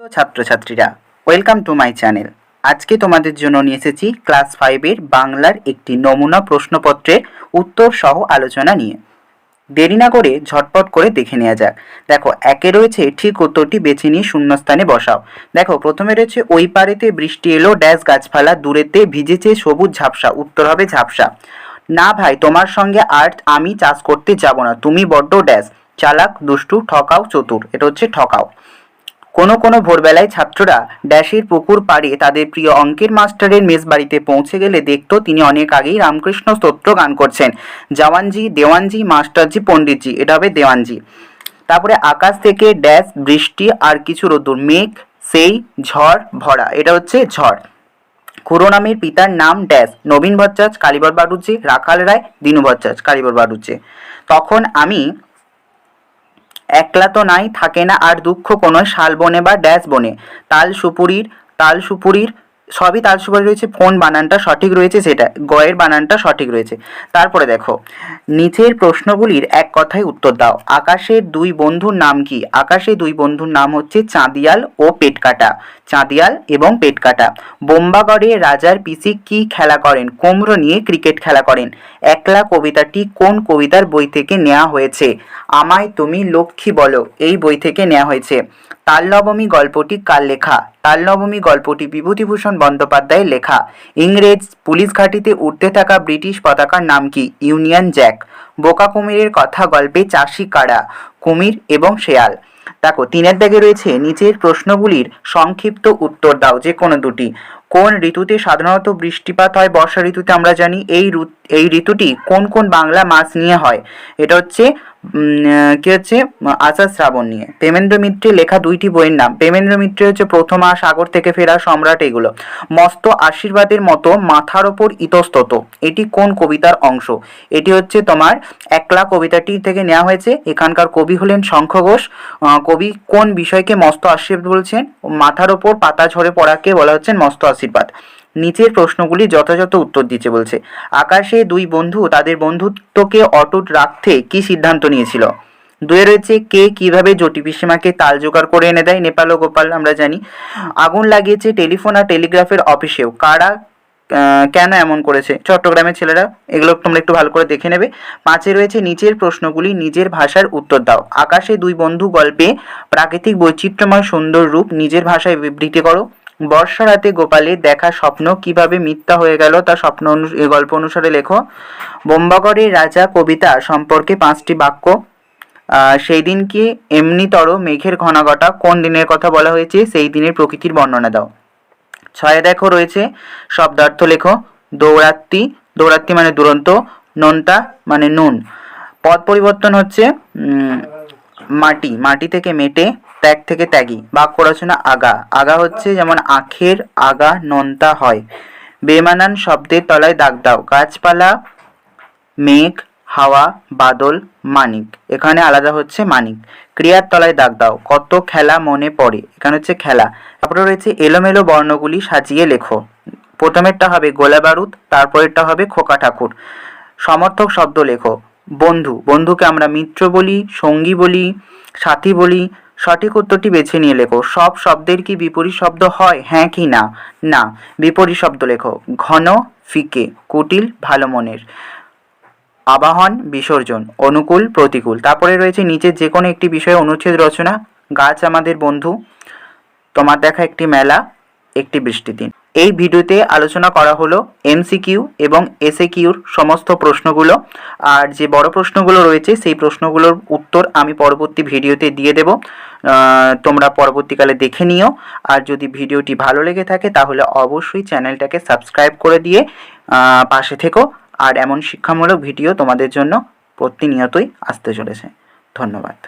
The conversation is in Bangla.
তো ছাত্রছাত্রীরা, ওয়েলকাম টু মাই চ্যানেল। আজকে তোমাদের জন্য নিয়ে এসেছি ক্লাস 5-এর বাংলার একটি নমুনা প্রশ্নপত্রের উত্তর সহ আলোচনা নিয়ে। দেরি না করে ঝটপট করে দেখে নেওয়া যাক। দেখো, একে রয়েছে ঠিক উত্তরটি বেছে নিয়ে শূন্যস্থানে বসাও। দেখো, প্রথমে রয়েছে ওই পারেতে বৃষ্টি এলো ড্যাশ গাছপালা দূরেতে ভিজেছে সবুজ ঝাপসা। উত্তর হবে ঝাপসা। না ভাই, তোমার সঙ্গে আর আমি চাষ করতে যাব না, তুমি বড্ড ড্যাশ চালাক দুষ্টু ঠকাও চতুর। এটা হচ্ছে ঠকাও। কোনো কোনো ভোরবেলায় ছাত্ররা ড্যাশের পুকুর পাড়ে তাদের প্রিয় অঙ্কের মাস্টারের মেস বাড়িতে পৌঁছে গেলে দেখতো তিনি অনেক আগেই রামকৃষ্ণ স্তোত্র গান করছেন। জওয়ানজি দেওয়ানজি মাস্টারজি পণ্ডিতজি। এটা হবে দেওয়ানজি। তারপরে আকাশ থেকে ড্যাশ বৃষ্টি আর কিছু রোদ্দুর মেঘ সেই ঝড় ভরা। এটা হচ্ছে ঝড়। খুড়ো নামের পিতার নাম ড্যাশ নবীন ভট্টাচার্য কালীবর বাড়ুজ্জে রাখাল রায় দীনু ভট্টাচার্য কালীবর বাড়ুজ্জে। তখন আমি একলা তো নাই থাকে না আর দুঃখ কোনো শাল বনে বা ড্যাশ বনে। তাল সুপুরির সবই তাল সুপুরি রয়েছে। ফোন বানানটা সঠিক রয়েছে, সেটা গয়ের বানানটা সঠিক রয়েছে। তারপরে দেখো, নিচের প্রশ্নগুলির এক কথায় উত্তর দাও। আকাশের দুই বন্ধুর নাম কি? আকাশের দুই বন্ধুর নাম হচ্ছে চাঁদিয়াল ও পেটকাটা। চাঁদিয়াল এবং পেটকাটা। বোম্বাগড়ে রাজার পিসি কি খেলা করেন? কুমড়ো নিয়ে ক্রিকেট খেলা করেন। একলা কবিতাটি কোন কবিতার বই থেকে নেওয়া হয়েছে? আমায় তুমি লক্ষ্মী বলো এই বই থেকে নেওয়া হয়েছে। তালনবমী গল্পটি কার লেখা? তালনবমী গল্পটি বিভূতিভূষণ বন্দ্যোপাধ্যায়ের লেখা। ইংরেজ পুলিশ ঘাঁটিতে উঠতে থাকা ব্রিটিশ পতাকার নাম কি? Union Jack. বোকা কুমিরের কথা গল্পে চাষি কারা? কুমির এবং শেয়াল। দেখো, 3-এর দাগে রয়েছে নিচের প্রশ্নগুলির সংক্ষিপ্ত উত্তর দাও, যে কোনো দুটি। কোন ঋতুতে সাধারণত বৃষ্টিপাত হয়? বর্ষা ঋতুতে। আমরা জানি এই ঋতুটি কোন কোন বাংলা মাস নিয়ে হয়? এটা হচ্ছে কি হচ্ছে আষাঢ় শ্রাবণ নিয়ে। প্রেমেন্দ্র মিত্রের লেখা 2টি বইয়ের নাম। প্রেমেন্দ্র মিত্রের হচ্ছে প্রথমা, সাগর থেকে ফেরা, সম্রাট, এগুলো। মস্ত আশীর্বাদের মতো মাথার ওপর ইতস্তত, এটি কোন কবিতার অংশ? এটি হচ্ছে তোমার একলা কবিতাটি থেকে নেওয়া হয়েছে। এখানকার কবি হলেন শঙ্খ ঘোষ। কবি কোন বিষয়কে মস্ত আশীর্বাদ বলছেন? মাথার ওপর পাতা ঝরে পড়াকে বলা হচ্ছে মস্ত আশীর্বাদ। নিচের প্রশ্নগুলি যথাযথ উত্তর দিতে বলছে। আকাশে দুই বন্ধু তাদের বন্ধুত্বকে অটুট রাখতে কি সিদ্ধান্ত নিয়েছিল? 2-এ রয়েছে কে কিভাবে জটি পিসিমাকে তাল জোগাড় করে এনে দেয়? নেপাল ও গোপাল। আমরা জানি। আগুন লাগিয়েছে টেলিফোন আর টেলিগ্রাফের অফিসেও, কারা কেন এমন করেছে? চট্টগ্রামের ছেলেরা। এগুলো তোমরা একটু ভালো করে দেখে নেবে। 5-এ রয়েছে নিচের প্রশ্নগুলি নিজের ভাষার উত্তর দাও। আকাশে দুই বন্ধু গল্পে প্রাকৃতিক বৈচিত্র্যময় সুন্দর রূপ নিজের ভাষায় বিবৃতি করো। বর্ষা রাতে গোপালের দেখা স্বপ্ন কিভাবে মিথ্যা হয়ে গেল তা গল্প অনুসারে লেখো। বোম্বাগড়ের রাজা কবিতা সম্পর্কে 5টি বাক্য। সেই দিন কি এমনিতর মেঘের ঘনাঘটা কোন দিনের কথা বলা হয়েছে? সেই দিনের প্রকৃতির বর্ণনা দাও। 6-এ দেখো রয়েছে শব্দার্থ লেখো। দৌরাত্তি মানে দুরন্ত, নোনতা মানে নুন। পদ পরিবর্তন হচ্ছে মাটি থেকে মেটে, ত্যাগ থেকে ত্যাগী। বাক্য রচনা আগা হচ্ছে যেমন আখের আগা নোনতা হয়। বেমানান শব্দের তলায় দাগ দাও। গাছপালা, মেঘ, হাওয়া, বাদল, মানিক। এখানে আলাদা হচ্ছে মানিক। ক্রিয়ার তলায় দাগ দাও। কত খেলা মনে পড়ে। এখানে হচ্ছে খেলা। তারপরে রয়েছে এলোমেলো বর্ণগুলি সাজিয়ে লেখো। প্রথমেরটা হবে গোলা বারুদ, তারপরেরটা হবে খোকা ঠাকুর। সমর্থক শব্দ লেখো। বন্ধুকে আমরা মিত্র বলি, সঙ্গী বলি, সাথী বলি। সঠিক উত্তরটি বেছে নিয়ে লেখো। সব শব্দের কি বিপরীত শব্দ হয়? হ্যাঁ কি না? না। বিপরীত শব্দ লেখো। ঘন ফিকে, কুটিল ভালো মনের। আবাহন বিসর্জন, অনুকূল প্রতিকূল। তারপরে রয়েছে নিচের যে কোনো একটি বিষয়ে অনুচ্ছেদ রচনা। গাছ আমাদের বন্ধু, তোমার দেখা একটি মেলা, একটি বৃষ্টির দিন। এই ভিডিওতে আলোচনা করা হলো এমসিকিউ এবং এসএকিউর সমস্ত প্রশ্নগুলো। আর যে বড় প্রশ্নগুলো রয়েছে সেই প্রশ্নগুলোর উত্তর আমি পরবর্তী ভিডিওতে দিয়ে দেব। তোমরা পরবর্তীকালে দেখে নিও। আর যদি ভিডিওটি ভালো লেগে থাকে তাহলে অবশ্যই চ্যানেলটাকে সাবস্ক্রাইব করে দিয়ে পাশে থেকো। আর এমন শিক্ষামূলক ভিডিও তোমাদের জন্য প্রতিনিয়তই আসতে চলেছে। ধন্যবাদ।